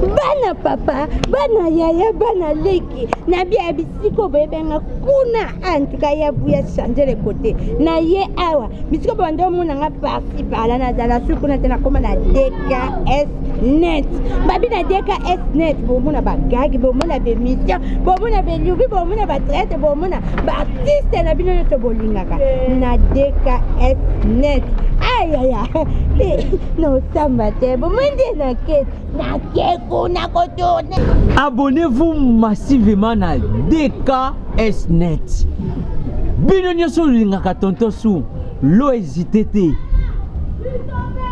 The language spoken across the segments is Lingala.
bana papa bana yaya bana leki na bia bisiko bebenga kuna antuka ya buya changer les côtés na ye awa bisiko bando mona nga parti par là na dala suku na tena koma na DKS NET babi na DKS NET bo mona bagagi bo mona be mission bo mona be lubi bo mona ba traite bo mona ba artiste na bino to bolingaka na DKS NET aïe aïe aïe non ça m'a été bon na keko na kotourne. Abonnez-vous massivement à DKS NET. Bino nyoso lingaka tonto sou lo hésité te.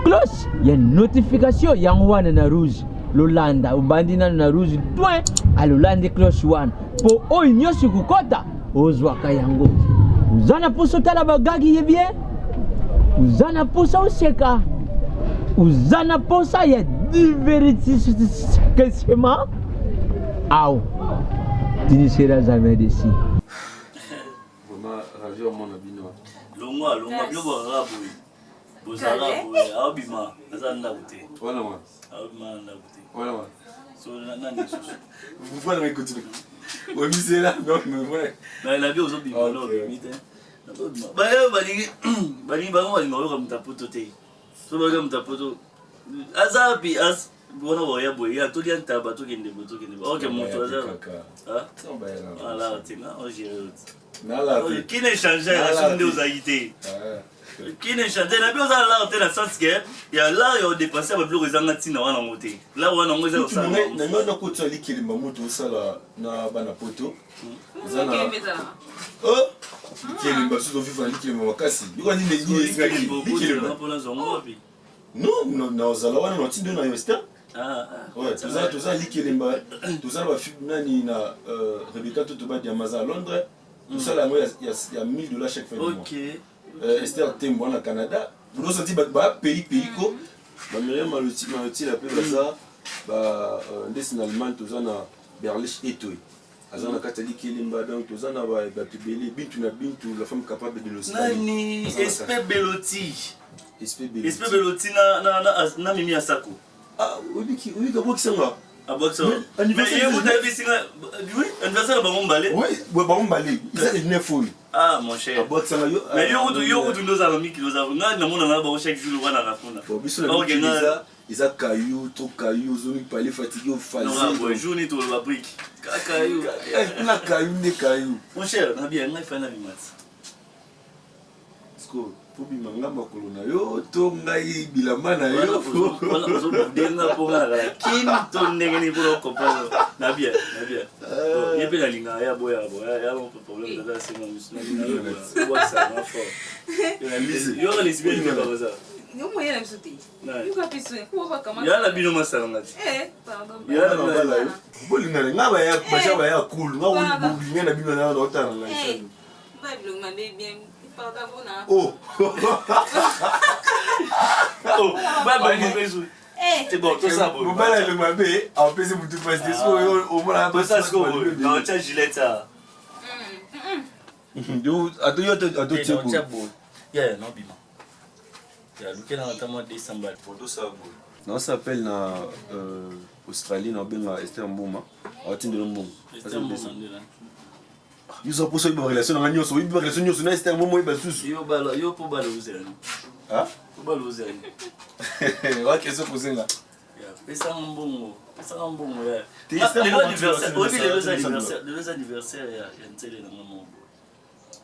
Cloche, il y a une notification yangwana na rouge. Lolanda ubandina na rouge point à Lolanda cloche one. Po o nyoso kukota ozwaka yango. Uzana poso tala bagagi ye bien. Uzana posa oseka. Uzana posa ya divertissement. Aou. Tu ne seras jamais déçu. Vraiment ravi au mon abino. Longa bio baraboui. Bozaraboui, abima, azana bouté. Voilà moi. Abima na bouté. Voilà moi. So na ni so. Vous pouvez m'écouter. Oui, c'est là, non mais ouais. Na la bio zo bima lo bimite. Ba bali ngoro mtapoto te. So ba mtapoto. Azabi as bona boya boya to dia ntaba to kende boto kende. OK moto azaba. Ah? Voilà, tina on gère. Nala. Qui ne change la sonde aux haïtés. Qui ne change la bio za la te na sens que ya la yo dépasser ba bio ezanga tina wana moté. Là wana ngoza o sa. Na ngona ko tsali kilimba mutu sala na bana poto. Zana. Oh. Kilimba so vivre kilimba makasi. Biko ni ngi kilimba. Non, non, zala wana no tindo na yosta. Ah, ouais, tout ça likilimba, tout ça va nani na Rebecca tout ba diamaza à Londres. Tout ça là il y a $1000 chaque fin de mois. OK. Esther Tembo na Canada. Vous senti ba pays ko. Ba Myriam Maloti la pe ça ba ndesi na Allemagne tout ça na Berlin Etoy. Azana catholique limba donc tout ça na ba tubeli bintu na bintu la femme capable de le soigner. Nani espèce Beloti. Espèce Beloti na mimi asako. Ah, oui, boxer là. Ah, boxer. Anniversaire. Oui, anniversaire ba Mobali. Oui, Mobali. Il a 9 ans. Ah, mon cher. Boxer là. Mais yo nous avons qui nous avons na mona na ba chaque jour wana na fona. Bon, biso la ils a caillou, trop caillou, zone qui parler fatigué au phase. Non, bon, journée tout la brique. Caillou. Na caillou ne caillou. Mon cher, na bien ngai fa na bimat. Sko pour bimanga makolo na yo to ngai bilama na yo voilà ozo denga ponga la kin to ndenge ni pour comprendre na bien ye pe la linga ya boya ya non problème da c'est non musna yo ça na fort yo les bien ni ba ça yo moyen la bisoté yo ka piswe ko ba kama ya la bino masala ngati pardon ya la bala yo bolinga ngaba ya bashaba ya cool ngaba bolinga na bino na otana ngai ba bilo ma bien. Oh! Oh! C'est bon, tout ça. Vous allez le mabé, en plus, vous tout passez au moins un ça. Non, tiens, gilet ça. Do, à tout, yeah, non, bima. Yeah, look at notamment décembre. Pour tout ça, non, ça s'appelle na Australie, na benga Esther Mboma. À tin de Mboma. Esther Mboma. Ils ont posé une relation na nyoso, une relation nyoso na Esther Mboma ba susu. Yo pour baloser. Ah? Pour baloser. Ouais, qu'est-ce que vous êtes là? Yeah, pesa mbongo. Yeah. Les anniversaires, ya ntele na maman.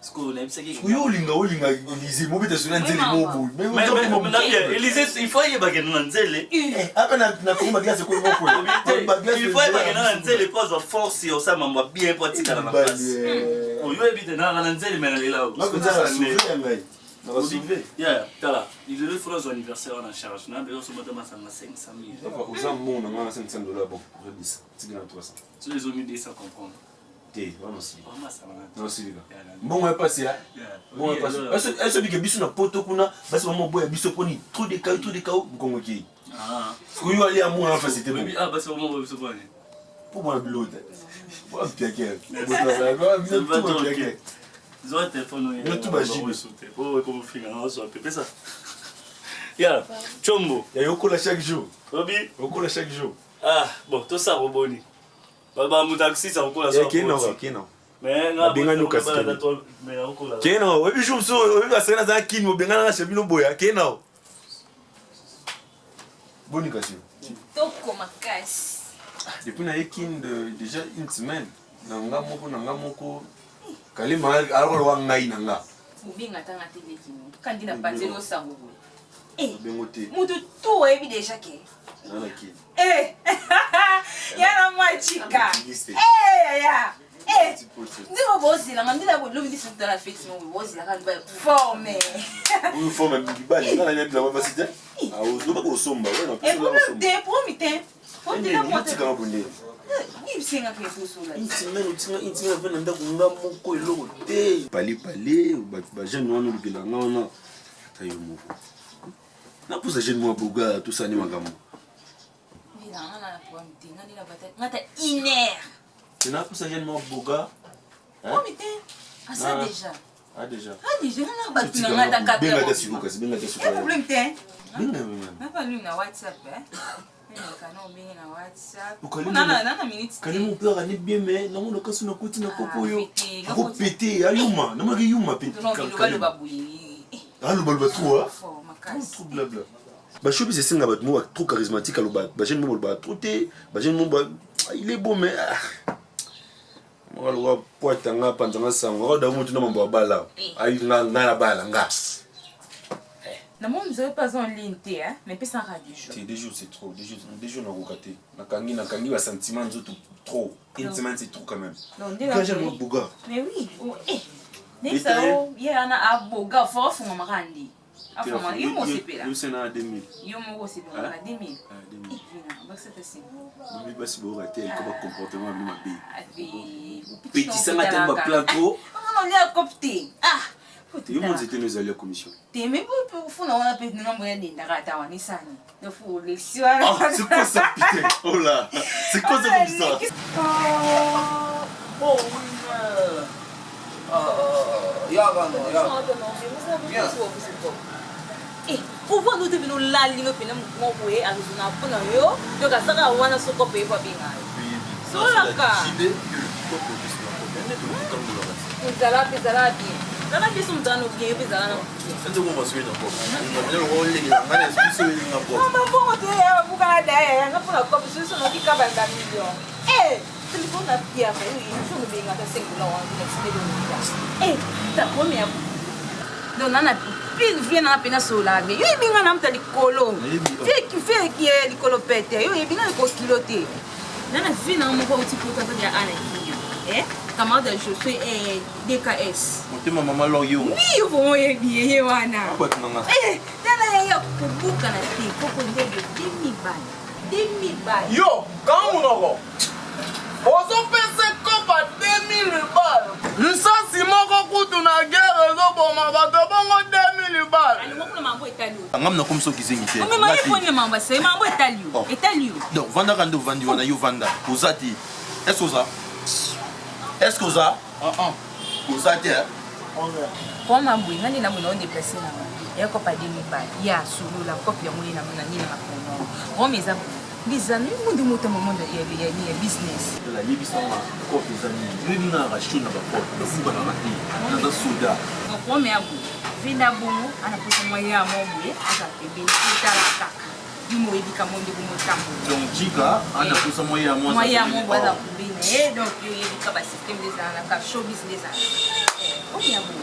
Parce qu'on aime ça qui. Yo linga Élysée, mo beta suna ntele mo. Mais Élysée, il faut y baguer na ntele. Apa na ko glace ko mo ko. Il faut y baguer na ntele pas force au ça mama bien pratique na place. On yo habite na ntele mais là. Na ko za souffrir ngai. Na ko souffrir. Yeah, tala. Il veut faire son anniversaire en charge. Na besoin ce matin ça na 500 000. Aux amont na $500 bon, je dis. C'est bien 300. Sur les hommes ça comprendre. T'es vraiment si. Vraiment ça va. Non si là. Bon on passé là. Bon on passé. Est-ce que biso na poto kuna, basi maman boya biso poni trop de cailloux Congo ki. Ah. Ko yo aller à moi en face c'était bon. Ah basi maman boya biso poni. Pour moi blot. Moi piaquer. Bon piaquer. Ils ont un téléphone. Yo tout baji. Oh comme finga on soit pépé ça. Ya, Chombo. Ya yoko la chaque jour. Obi, yoko la chaque jour. Ah, bon, tout ça, Roboni. Baba, mon taxi, ça encore la soirée. Keno. Mais, Benga no kasika. Keno, oui, je me suis dit, c'est un kin, benga na chebino boya. Keno. Bonne question. Toko makasi. Depuis na kin déjà une semaine. Nanga moko. Kalima alors wa ngai nanga. Ubinga tanga tele kimo. Kandi na patelo sango. Bengote. Mutu tu ebi déjà ke. Nana kin. Yana machika. Ya. Ndimo bosi la ngandila bo lobi disu dans la fête mo bosi la kan ba forme. Vous formez bibali na na la université. Ah, vous pas ko somba, ouais non. Et pour le dé pour miten. On dit la moitié. Il singa ke sosola. Intimena vena nda kunga moko eloko te. Pali ba jeune wana bilanga wana. Tayo moko. Na pousa jeune moi boga tout ça ni magambo. Bilanga na kwa mtinga ni la batata. Ngata iner. Tu n'as pousa jeune moi boga. Hein? Ah ça déjà. Ah déjà. Ah déjà na batuna ngata 4 Benga da siluka, benga da siluka. Problème te. Benga. Na pas lui na WhatsApp Kana obenge na WhatsApp. Nana minutes. Kali mon père a bien mais non on kasu na koti na kopo yo. Ko pété ayuma, na maki yuma pété. Non babuyi. Ah le balba toi. Makasi. Blabla. Ba shobi c'est singa bat mo trop charismatique aloba. Ba jeune mo ba troté, ba jeune mo il est beau mais moi le poitanga panzanga sango da mutu na mambo bala. Ai na bala ngas. Non, moi, vous n'avez pas en ligne, hein, mais pas sans radio. Des jours, c'est trop. Des jours, on a regardé. Nakangi, va sentiment, trop. Intimement, c'est trop quand même. Non, déjà, moi, Boga. Mais oui. Il y a un Boga, il faut faire un marandi. Il faut un 2000. Il faut un 2000. Tu monde c'était nos alliés commission. Tu mais pour on a peut nous moyen d'indagata wa nisani. Il faut les c'est quoi ça putain? Oh là. C'est quoi ça comme ça? Oh oui. Eh, pourquoi nous devons la ligne au final mon boye à nous na pona yo? Donc ça ka wana soko pe pa binga. So la ka. Zala bien. Nana biso mtano ke bizala na. Sente ko baswe na ko. Ngabele ko le ngana espiso le ngabo. Mama bongo te ya buka da ya ngapona ko biso no kika banda million. Telefone na pia fa yi so no binga ta singula wa ni tsile do. Ta ko me ya. Do nana pile vient na pena sola be. Yo binga na mta likolo. Fait qui est likolo pete. Yo binga ko kilote. Nana vina mo ko utiputa ta ya ana ki. Camarade, je suis DKS. Tu m'as maman l'oreille. Oui, vous m'avez bien, Wana. Yo, quand on a on pense comme à 2000 balles. Le sentiment qu'on coûte une guerre, on va te 2000 balles. Ngam na comme ça qui s'engite. Mais moi il faut ne m'en passer, mambo Italio. Donc vanda quand vandi wana yo vanda. Ozati. Est-ce que ça? Ozati. Pour mambo ngani na mona on déplacer na. Ya ko pa 2000 balles. Ya sulu la copie ya mona na mona ni na kono. Bon mes amis. Les amis, nous devons te moment de business. La libisson quoi les amis. Nous na rachu na ba porte. Le fuba na mati. Na soda. Kwa me abu. Vinda bongo ana posa moya mombe aka pembeni kitala kaka. Dimo edika monde bomo tambo. Donc Jika ana posa moya mombe. Moya mombe za kubine. Donc yo edika ba système des ana ka show business ana. Kwa me abu.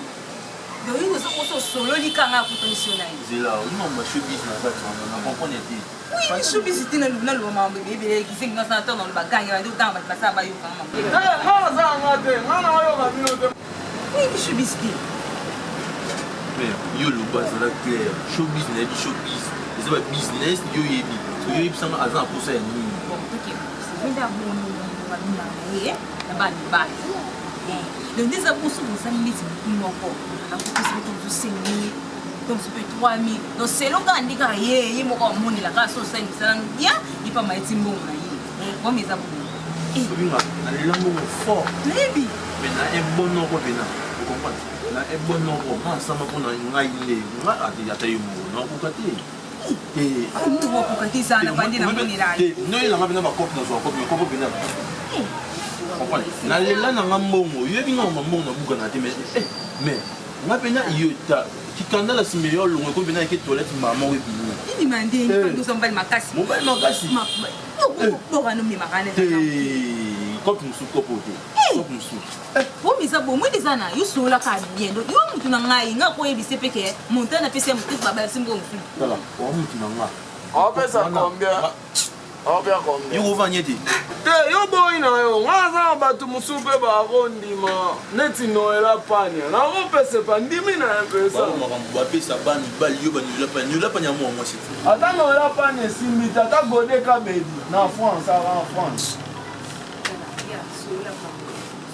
Donc yo so koso solo likanga kutonisiona hivi. Zela, on ma show business na comprendre ti. Oui, show business na lubna lo mambe bebe kisinga sana tono lo baganga ndio tamba basa ba yo kama. Oui, show business. Yo le bas là clair show business c'est pas business yo yebi so yo yebi sama azan pour ça ni bon OK c'est bien d'avoir na ba le désir pour ça ça me dit non pas na ko se to 5000 donc c'est 3000 donc c'est long quand ndika ye mo ko moni la ka so ça ni ça bien il pas maiti mbongo na ye bon mes abu binga ale lambo fort lebi mais na un bon nom ko bena vous comprenez là un bon nom ko ma sama ko na ngai le nga ati ya tayo mo na ko kati Mtu wako katiza na bandi na muni rai. Non, il a pas ma copie dans son copie, comment bien. Na lela na ngamongo, yebi nga mamongo na buka na te mais nga pena yota kikanda la simeyo longo ko bena ke toilette maman we binu. Ini mande ni ndo sombali makasi. Mobali makasi. Bo kanu mi makane. Kopi musu kopo te. Kopi musu. Bo misa bo mwe dizana yusola ka bien do. Yo mutu na ngai nga ko yebi sepeke montana pese mutu baba simbo musu. Voilà, o mutu na nga. On fait ça combien? On fait combien? Yo vanyeti. Yo boy na yo, ngaza batu musupe ba rondima. Neti noela panya. Na on pese pa ndimi na pesa. Ba pesa ban bal yo ba nyola panya mo moi c'est. Ata noela panya simita ta gode ka baby na France en France.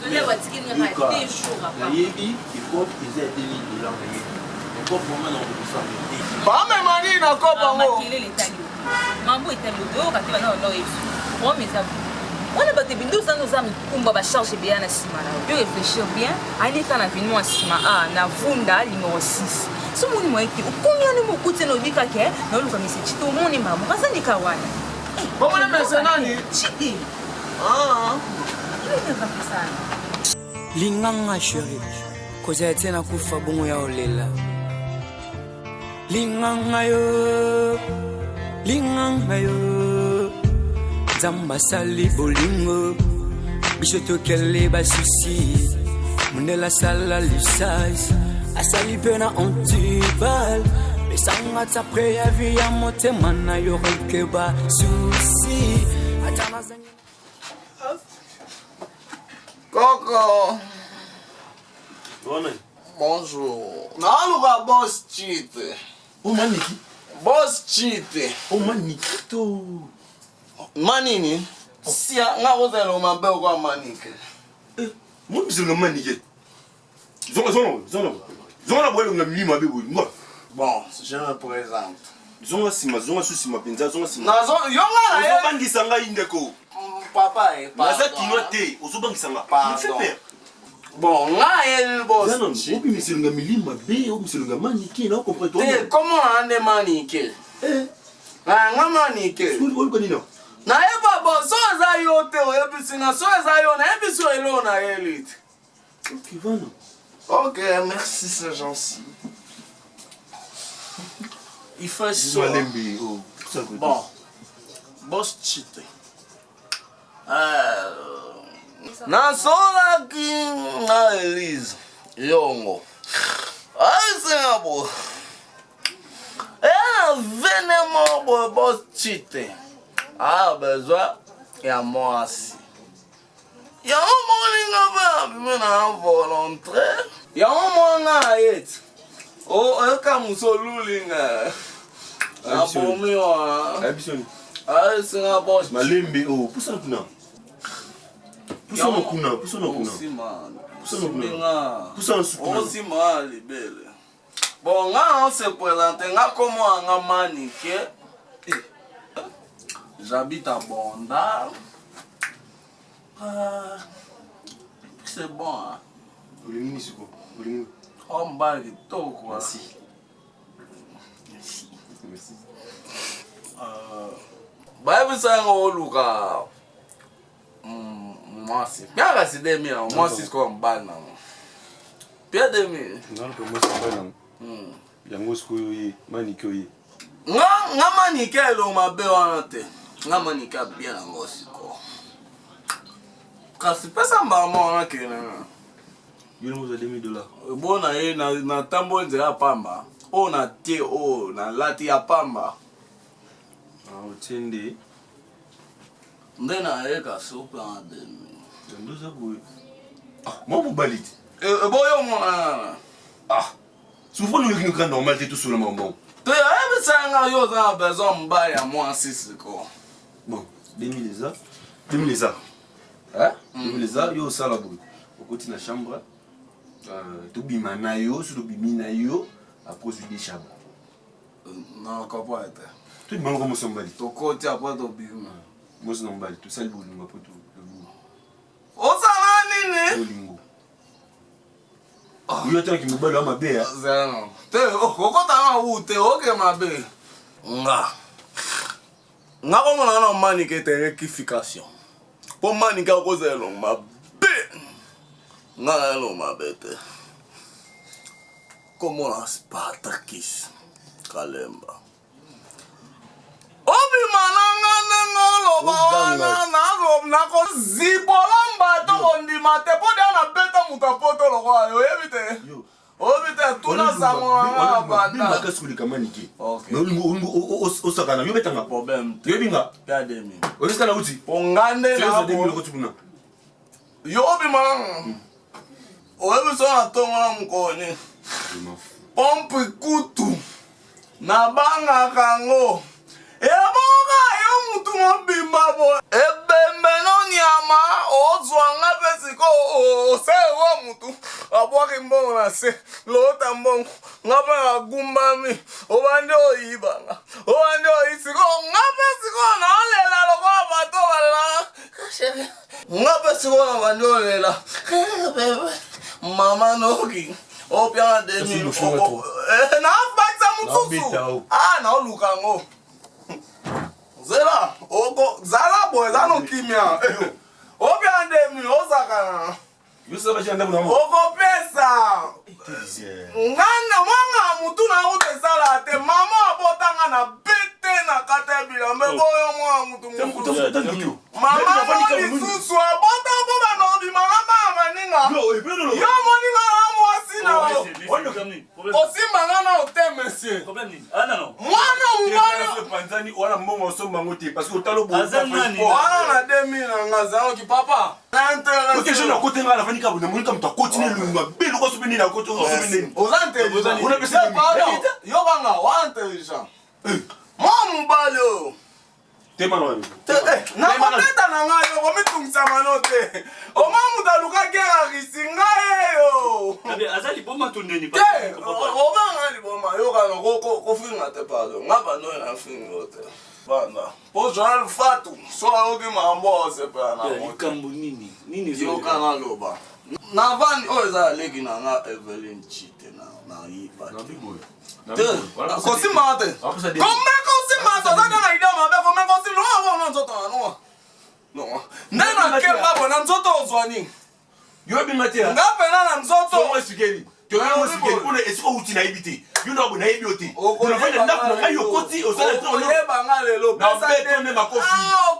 Sola watiki ni ka te shura pa. Yebi, il faut qu'ils aient $2,000 payés. On peut vraiment dans le sang. Ba me mani na ko bango. Makile letali. Mambo itali do ka te bana no yesu. Bo misa. On a battu bindu ça nous a mis kumba ba charge bien na sima na. Yo réfléchir bien, aller faire na vinimo sima na vunda numéro 6. So moni mo eki ukumya ni mukute no bika ke na luka misi chito moni mamu kasa ni kawana. Bo mona mese nani? Chiti. Linganga chérie, koza tena kufa bongo ya olela. Linganga yo, zamba sali bolingo, bishoto kele basusi, munela sala lusais, asali pena antibal, besanga tapre ya via motema na yo rekeba susi, atamazanya. Coco. Bonjour. Naluka boss cheat. O maniki. Boss cheat. O maniki to. Manini? Sia nga kozelo mabe kwa manike. Mo bisenga maniki. Zonga boyo nga mlima bebo. Bon, je me présente. Zonga sima penza zonga sima. Nazo yonga na ye. Bangisa nga indeko. Papa Naza kinwa te, ozobangisa nga. Pardon. Bon, nga ye boss. Non, obi miselunga milima be, obi miselunga maniki na comprends toi. Comment ande manike? Nga manike. Olu kanina. Na ye babo so za yo te o ebisinga so za yo na ebiso elo na elite. OK, vano. OK, merci, c'est gentil. Il fait chaud. Malembe, oh, ça veut Bon, boss cheat. Nasola ki na Elise yongo. Ai senabo. Venez mon boss cheat. Besoin ya Mwasi. Ya molinga ba bimena volontaire. Ya monga yet. Eka musolulinga. Abomiwa. Abisoni. Ai senabo. Malembe, oh, poussa kuna. Poussa no kuna. Aussi mal belle. Bon, on se présente, comme un mannequin. J'habite à Bonda. C'est bon, hein? On bat les taux, quoi. Merci. Bah, ça, on loue. Mwasi. Bien que c'est 2000, Mwasi c'est comme ban. Bien 2000. Non, que moi c'est pas non. Yango skoyo maniko yi. Nga manike lo mabe wana te. Nga manike bien ngo siko. Kasi pesa mbama wana kena. Yo mo za $2,000. Bona ye na tambo nze ya pamba. O na tie o na lati ya pamba. Otende. Ndena eka sopa ande. Ndoza boy. Moi Mobali. Boyo mwana. Souvent nous qui nous normal tout sur le moment. Te ebe sanga yo za besoin mba ya Mwasi siko. Bon, 2000 les a. Hein? 2000 a yo sala boy. Au côté na chambre. To bima na yo, sur bimi na yo, après sur des chaba. Non, comment être? Tout le monde comme Mobali. To côté après to bima. Moi c'est Mobali, tout ça le boulot après tout. Osala nini? Olingo. Yo tant que Mobali ma bé. Zeno. Te okota na ute oke mabe. nga komona na manike te rectification po manike akoza elongo mabe nga elongo mabe te komona Spartakis Kalemba obimananga ndenge oloba wana nakozibola mbato kondima te po dea na beta moto apoto lokola oyebi te oyebi te tuna sango nanga banda osakana yo betanga problème te yobinga yademi olisana uti ongande na yo obimananga oyebi so na tongo na mokoni pompe kutu nabangaka ngo eboka yo mutu mobimba bo ebembe no nyama ozwanga mpe siko osewa mutu abwaki mbongo na se lota mbongo nga mpe nagumbami obandi oyibanga obandi oyisiko nga mpe siko naolela lokola bato balelanga nga mpe siko na bandi olela mama noki opianga demi nabakisa mosusu naoluka ngo zela oko zala boy zano kimia obia ndemi ozakana oko pesa ngana mwanga mutu na ute sala te mama abotanga na bete na katebila mbeboyo mwa mutu mama moni susu abota boba no bi mama maninga yo moninga mwasi na osimanga na hotel monsieur mwana panzani wana mbongo somba ngote parce que talo bo wana na 2000 nga zao ki papa na intérêt OK je na côté nga la fani ka bono monika mta continuer lunga belo ko subeni na côté o subeni ozante ona pesa yo banga wa intelligent mo mbalo tema no na koteta na nga yo komitungisa mano te omamu daluka gera risinga yo azali boma tondeni pa obanga liboma yo kana kofinga te pardon nga bano na finga te bana po Joel Fatu so ayoki mambo se pa na likambo nini yo kana loba na vani o eza leki na nga Evelyn Chite na yipa na bibo kosi mate kombe kosi mate ozaka na idea mabe kombe kosi no no nzoto no nana kemba bona nzoto ozwani yo bingate nga pena na nzoto so esikeli to yo esikeli pona esiko uti na ibiti yo no abona ibiti na fanya ndako na yo koti osala to no yeba nga lelo pesa de ne makofi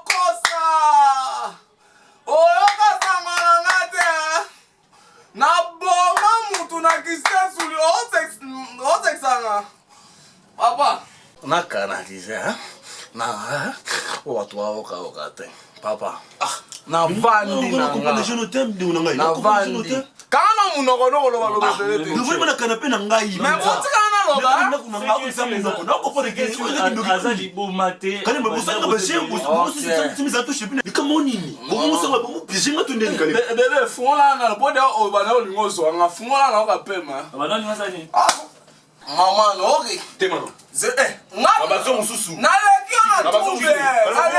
kosa oyo kasanga na ngate na boma mutu na kisesuli oteksanga papa nakanalize na watu waokaoka te papa na vandi na vandi kana munoko lokoloba lobebele te novema na kanape na ngai me kotikana na loba azali boma te kale mbosanga bashembosimisa toshepina likamonini bomosanga bomopiesenga tondeni kale bebe fungola na bode obana olingo zwanga fungola na okapema abanani masani mama no oki temano ze nga babazo mususu na leki na tube na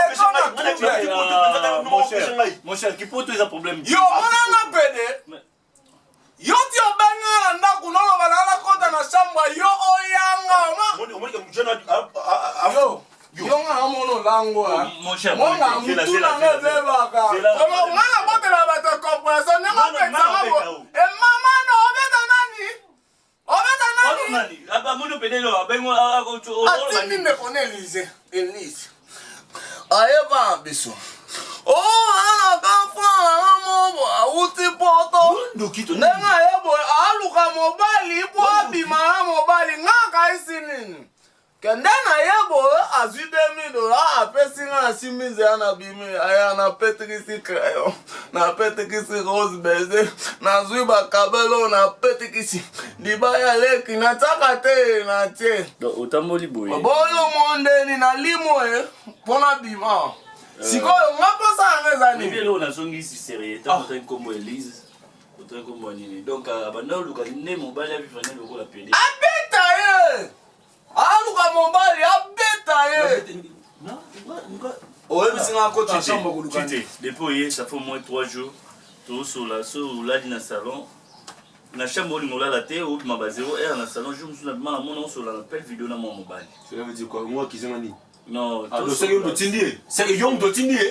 leki na tube mon cher kipoto eza problème yo ona na pede yo ti obanga na ndaku no balala kota na shamba yo oyanga omoni mujana yo nga amono lango mon cher monga mutuna ngezebaka kono ngana botela bato corporation ne ngapetsa ngabo e mama no obeta nani abamono pedelo abengo atindi ne kone Elise ayeba biso ana kafa mobo auti poto nenga yebo aluka mobali po abima na mobali ngaka isinini kende na yebo azwi $2000 apesinga na simize ana bimi aya na petrisi crayon na petrisi rose baiser na zwi bakabelo na petrisi libaya leki na taka te na tie otamboli boye boyo mondeni na limo pona bima sikoyo ngaposa ngezani bien on a songi si sérieux tant que comme Elise autant comme nini donc abanda luka ne mobali abifanya lokola pede abeta ye aluka mobali abeta ye oye bisinga ko chambre ko luka depuis ça fait au moins 3 jours tout sur la so là dans salon na chambre où on la télé ou ma base 0 r na salon je me suis na mon sur la appel vidéo na mon mobile. Cela veut dire quoi? Moi qui zengani. Non, ah, c'est un tindie. C'est un tindie.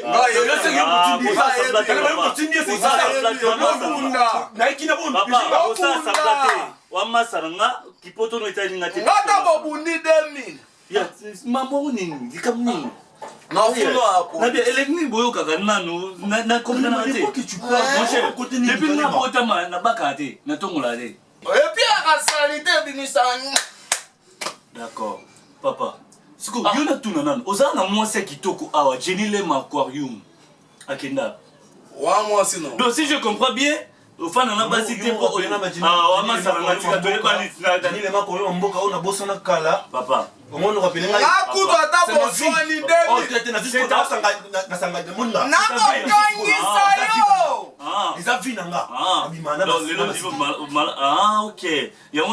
Non, c'est un tindie. C'est ça. Na ikina bon. Papa, ça ça platé. Wa masaranga kipoto no itali ngati. Ngata bobundi 2000. Ya, mambo nini? Dikamni. Non, funo hapo. Na bien, eleni boyo kaka nanu na komna na te. Mon cher, depuis na botama na bakate, na tongola te. Et puis la salité bimisani. D'accord. Papa. Siko yona tuna nanu. Ozana mwasi kitoko awa jenile ma aquarium. Akenda. Wa mwasi non. Donc si je comprends bien, au fan na basi te po ah wa masala na tika to yeba ni na Daniel ma ko mboka ona bosa na kala. Papa. Omona ko pelenga. Akuto ata boswani demi. Oh, tete na siko ta sanga de munda. Na ko kangisa yo. Eza vinanga. Abimana. Ah, ok. Il y a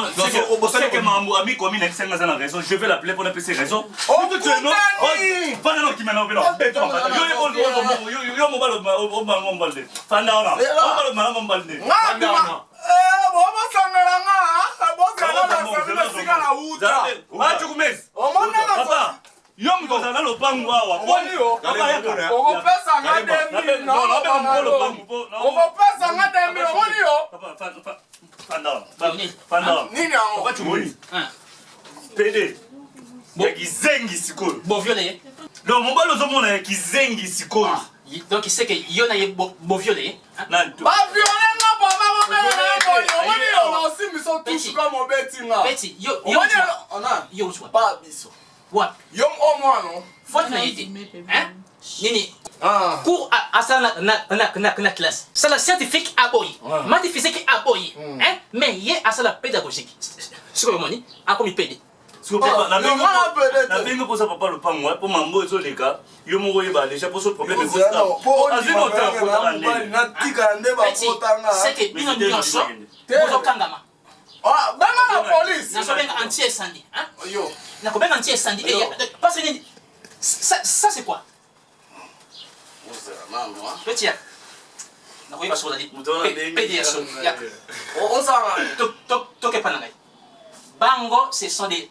c'est que Mambo Amikomisi na kisenga sana raison. Je vais l'appeler pour appeler ses raisons. Oh, non. Pas non qui maintenant non. Yo mobile. Fanda ona. Mobile. Bobo sangala nga. Bobo sangala sika na uta. Ah, tu kumesi. Papa. Yo mkoza na lopangu awa. Papa yaka. Okopesa nga 2000 na. Okopesa nga 2000 omoni yo. Papa. Fanda. Nini yango? Papa tumoni. PD. Ya kizengi sikolo. Bon violé. Donc mon balo zomona ya kizengi sikolo. Donc il sait que yona ye bon violé. Nanto. Ba violé nga papa mo bela na omoni yo na osi miso touche comme obeti nga. Petit, yo ona. Yo chwa. Ba biso. What? Yo omwano. Faute na été. Hein? Nini. Cours à ça na classe. Ça la scientifique a boy. Maths physique a boy. Hein? Mais yé à ça la pédagogique. C'est quoi moni? A comme PD. Parce que papa, la bingo pour ça papa le pas moi pour mambo et tout les cas. Yo mo yeba déjà pour ce problème de ça. Azino ta pour na tika nde ba potanga. C'est que bino nyonso. Bozo kangama. Ah, bana la police. Na so benga anti-incendie, hein? Yo. Na ko benga anti-incendie et parce que ça c'est quoi? Petit. Na ko yeba so la dit. PDS. On s'en va. Toke panangai. Bango, ce sont des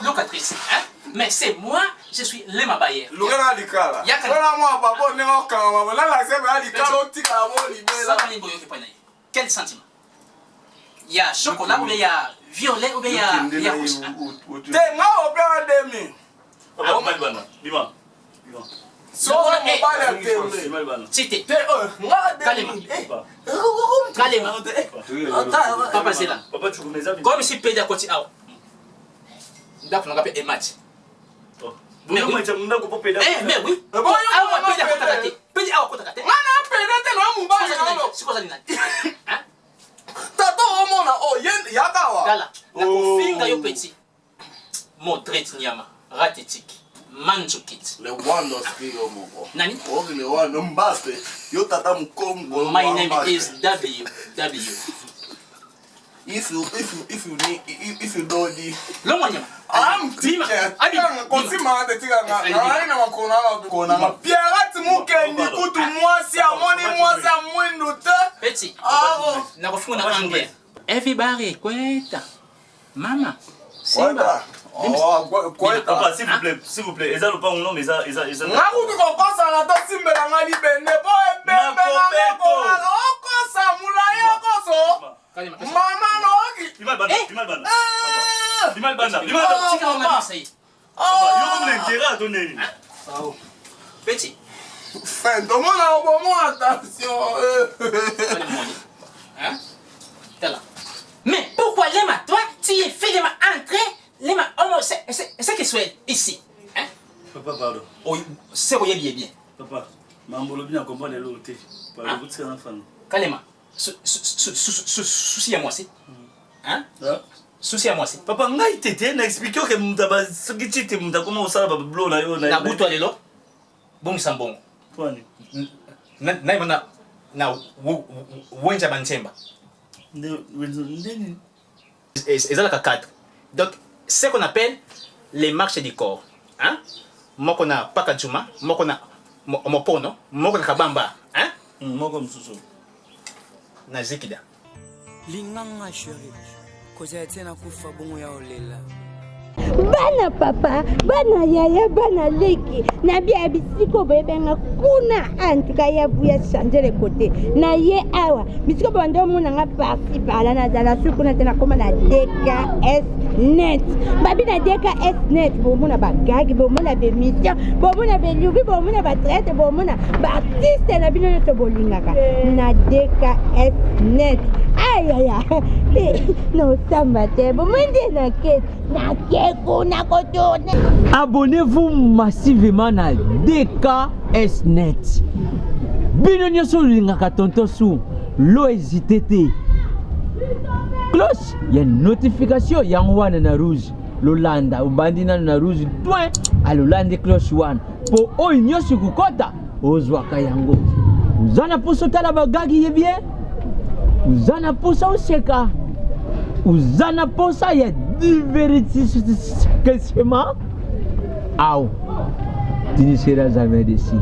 locatrices. Hein? Mais c'est moi, je suis les mabaye. Lugana likala. Voilà moi, papa, on est en camp. Là, la semaine, à likala, on tika la bonne libéra. Quel sentiment? Il y a chocolat ou bien il y a violet ou bien il y a rouge. T'es nga au bien demi. Papa Malbana. Bima. So on va le télé. Malbana. Cité. Nga Calema. Calema. Papa c'est là. Papa tu connais ça? Comme si pédé à côté ah. Donc on appelle match. Mais oui. Mais oui. Ah pédé à côté. Pédé à côté. Nga na pédé te na mubali na lo. C'est quoi ça nina? Hein? Tato omona oh yen yakawa. Kala. Na kofinga yo petit. Modret nyama. Ratetique. Manjukit. Le one of skill moko. Nani? Oh le one Mbappe. Yo tata mkongo. My name is W. If you know the Longwanya. I'm teacher. Konsima de tiganga. Aina makona na Pierre mukendi kutu mwasi amoni mwasi amwindu te. Petit. Na kofunga na anglais. Everybody kweta. Mama. Simba. Papa, s'il vous plaît, eza lopango non mais eza ngakuti kokosa na to simbela ngali bende po ebembe na ko okosa mulaye okoso mama noki Limal banda. Yo comme l'intérêt à donner. Petit. Fin de mon attention. Hein? T'es là. Mais pourquoi les mains, toi, tu y fais les mains entrer, les mains c'est que soit ici. Hein? Papa, pardon. Oui, c'est quoi bien. Papa, Mambolo bien comprendre l'autre. Par le bout de ses enfants. Calema. Souci à moi, c'est. Hein? Souci à moi, c'est. Papa, on a été expliqué que Moutaba, ce qui était Moutaba, comment ça va blou là, na buto alelo. Bon sambon. Toi, na wenja bantemba. Et ça la cadre. Donc, ce qu'on appelle les marches du corps. Hein? Moi qu'on a Pakajuma, moi qu'on a Mopono, moi qu'on a Kabamba. Hein? Moi comme Sousso. na zikida linganga sheri kozala tena kufa bongo ya olela bana papa bana yaya bana leki na bia bisiko boyebenga kuna antuka ya buya changer le côté na ye awa bisiko bando mona nga parti pala na dala suku na tena koma na DKS NET babi na DKS NET bo mona bagagi bo mona be mission bo mona be lubi bo mona ba traite bo mona ba artiste na bino to bolingaka na DKS NET ay ay ay no sambate bo mende na ket na abonnez-vous massivement à DKS NET. Bino nyoso lingaka tonto su lo hésité. Cloche ya notification yang wana na rouge lolanda ubandina na rouge point alolande cloche wana po o nyoso kukota ozwaka yango uzana poso tala bagagi ye bien uzana poso oseka uzana posa ya divertissement. Aou, tu ne seras jamais déçu.